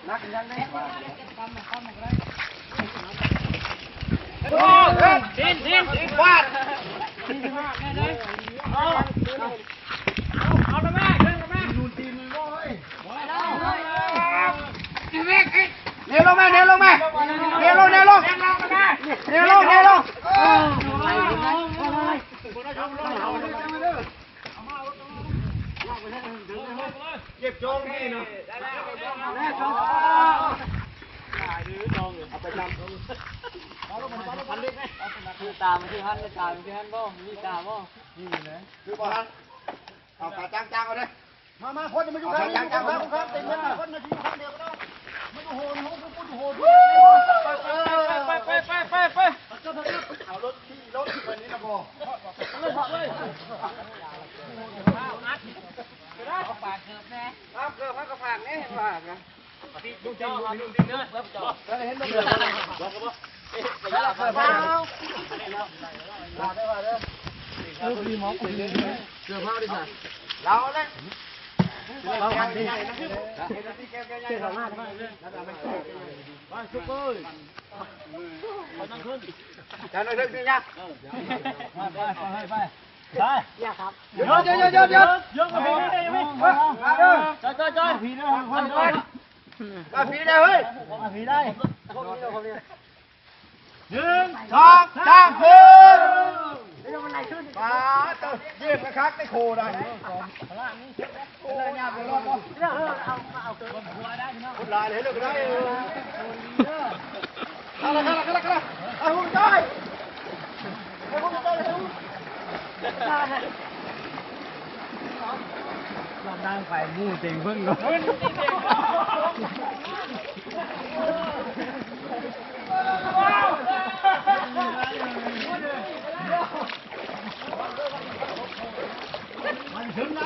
นักยังได้ดินฟาดเอาละแม่เดินกับแม่ดูทีมเลยเนลงแม่เนลงแม่เนลงเนลงเนลงเนลงเนลงเก็บจงนี่นะแม่จงเอาไปจำคือตามที่ฮันตามที่ฮันบ่มีตามบ่นี่นะคือบ่ฮันเอาขาจ้างเอาเลยมาคนมาอยู่ข้างนี้จ้างครับเต็มเลยคนมาอยู่ข้างเดียวก็ได้ไม่ต้องโหนโหนไปเอารถที่วันนี้นะบ่เลยเอาปากเกือบแน่เอาเกือบให้กระพากนี่ปากนะดูจริงเนื้อแล้วจอดแล้วเห็นบ่เดือดบอกก็บ่ไปยาเปล่าลาได้ว่าเด้อมีหมอคุยเลยเกือบเมาดิค่ะเราเลยเราทำดีเจ้าหน้าที่ไปซุปเปอร์นั่งขึ้นจะนั่งขึ้นยังไปอย่าครับเยอะกับพี่ได้ไหมจอยพี่ได้คนเดียวมาพี่ได้เฮ้ยมาพี่ได้1 2 3ขึ้นมาตัวเยี่ยมกระคักได้โคได้เลยเนี่ยไปรอดเอาตัวหัวได้เนาะคนลายเลยเลิกได้เอาหุ่นจ้อยเอาหุ่นจ้อยเลยลำดังไฟมู่เต็งเพิ่งเลยมันถึงไหน